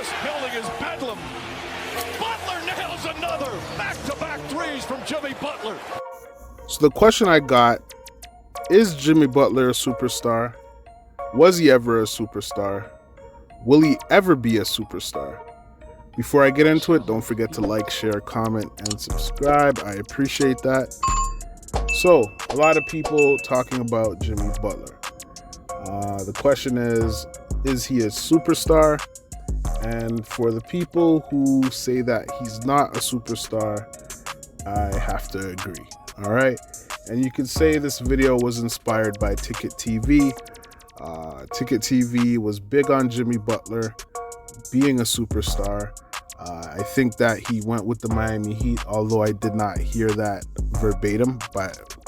This building is bedlam. Butler nails another. Back-to-back threes from Jimmy Butler. So the question I got, is Jimmy Butler a superstar? Was he ever a superstar? Will he ever be a superstar? Before I get into it, don't forget to like, share, comment, and subscribe. I appreciate that. So, a lot of people talking about Jimmy Butler. The question is he a superstar? And for the people who say that he's not a superstar, I have to agree. All right. And you could say this video was inspired by Ticket TV. Ticket TV was big on Jimmy Butler being a superstar. I think that he went with the Miami Heat, although I did not hear that verbatim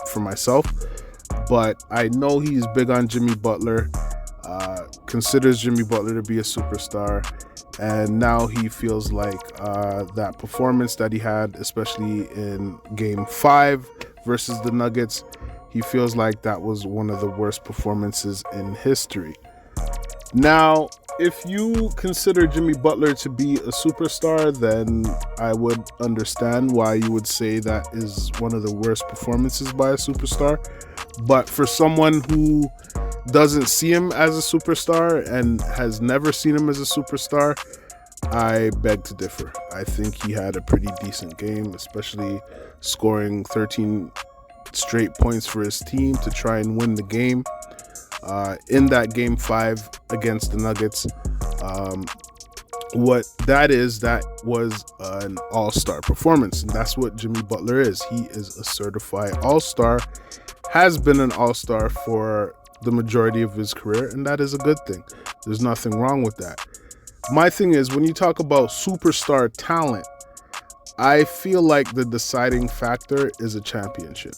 for myself. But I know he's big on Jimmy Butler, considers Jimmy Butler to be a superstar. And now he feels like that performance that he had, especially in Game 5 versus the Nuggets, he feels like that was one of the worst performances in history. Now, if you consider Jimmy Butler to be a superstar, then I would understand why you would say that is one of the worst performances by a superstar. But for someone who doesn't see him as a superstar and has never seen him as a superstar, I beg to differ. I think he had a pretty decent game, especially scoring 13 straight points for his team to try and win the game. In that Game 5 against the Nuggets, that was an all-star performance, and that's what Jimmy Butler is. He is a certified all-star, has been an all-star for the majority of his career, and that is a good thing. There's nothing wrong with that. My thing is, when you talk about superstar talent, I feel like the deciding factor is a championship.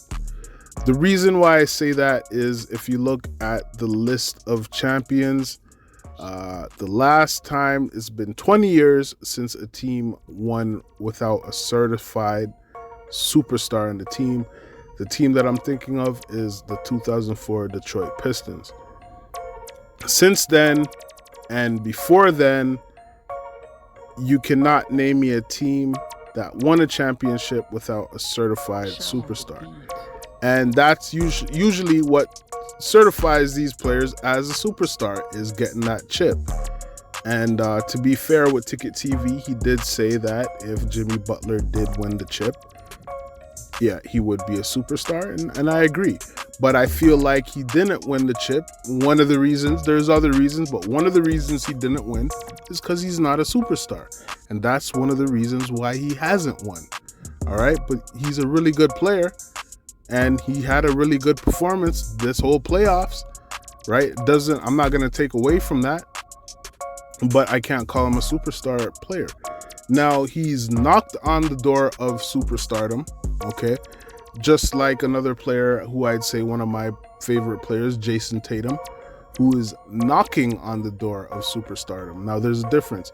The reason why I say that is if you look at the list of champions, the last time it's been 20 years since a team won without a certified superstar in the team. The team that I'm thinking of is the 2004 Detroit Pistons. Since then and before then, you cannot name me a team that won a championship without a certified superstar. And that's usually what certifies these players as a superstar, is getting that chip. And to be fair with Ticket TV, he did say that if Jimmy Butler did win the chip, yeah, he would be a superstar, and I agree. But I feel like he didn't win the chip. One of the reasons, there's other reasons, but one of the reasons he didn't win is because he's not a superstar. And that's one of the reasons why he hasn't won. All right, but he's a really good player, and he had a really good performance this whole playoffs, right? I'm not going to take away from that, but I can't call him a superstar player. Now, he's knocked on the door of superstardom, okay? Just like another player who I'd say one of my favorite players, Jason Tatum, who is knocking on the door of superstardom. Now, there's a difference.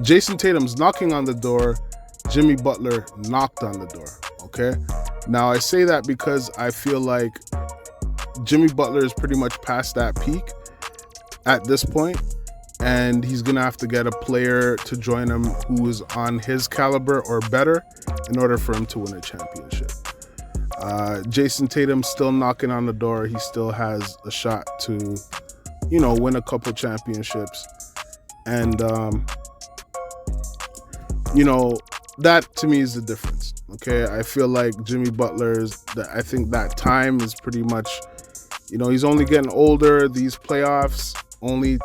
Jason Tatum's knocking on the door. Jimmy Butler knocked on the door, okay? Now, I say that because I feel like Jimmy Butler is pretty much past that peak at this point, and he's going to have to get a player to join him who is on his caliber or better in order for him to win a championship. Jason Tatum's still knocking on the door. He still has a shot to, win a couple championships. And, that to me is the difference. Okay. I feel like Jimmy I think that time is pretty much, he's only getting older. These playoffs only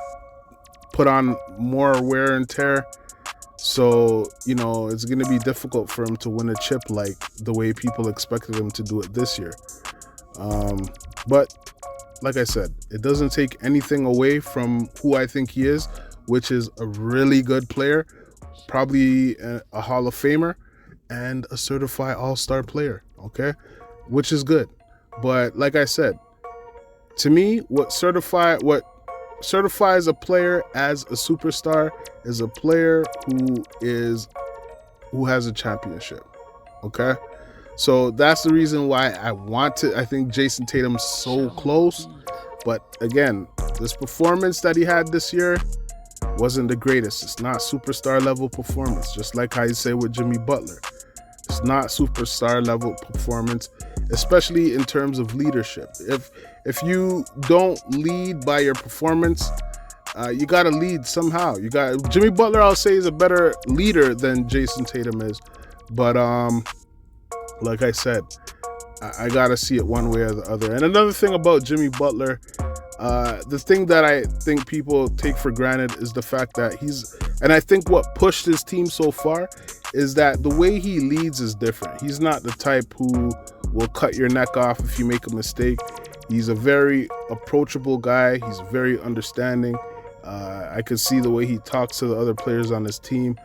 put on more wear and tear. So, it's going to be difficult for him to win a chip like the way people expected him to do it this year. But like I said, it doesn't take anything away from who I think he is, which is a really good player, probably a Hall of Famer and a certified all-star player, okay? Which is good. But like I said, to me, what certifies a player as a superstar is a player who has a championship. Okay, so that's the reason why I think Jason Tatum's so close. But again, this performance that he had this year, wasn't the greatest. It's not superstar level performance, just like I say with Jimmy Butler. It's not superstar level performance, especially in terms of leadership. If you don't lead by your performance, you got to lead somehow. Jimmy Butler, I'll say, is a better leader than Jason Tatum is, but like I said, I got to see it one way or the other. And another thing about Jimmy Butler, the thing that I think people take for granted is the fact that and I think what pushed his team so far is that the way he leads is different. He's not the type who will cut your neck off if you make a mistake. He's a very approachable guy. He's very understanding. I could see the way he talks to the other players on his team.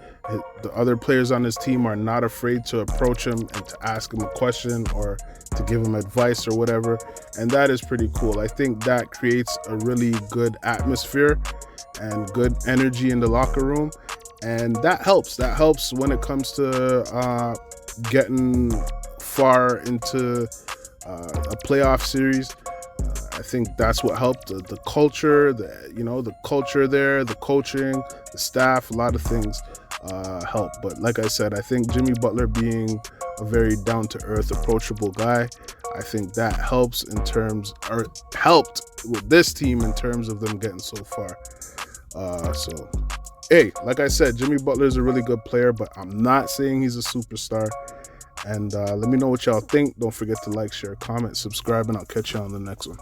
The other players on his team are not afraid to approach him and to ask him a question or to give him advice or whatever. And that is pretty cool. I think that creates a really good atmosphere and good energy in the locker room. And that helps. That helps when it comes to getting far into a playoff series. I think that's what helped. The culture, the culture there, the coaching, the staff, a lot of things help. But like I said, I think Jimmy Butler being a very down-to-earth, approachable guy, I think that helped with this team in terms of them getting so far. So, hey, like I said, Jimmy Butler is a really good player, but I'm not saying he's a superstar. And let me know what y'all think. Don't forget to like, share, comment, subscribe, and I'll catch you on the next one.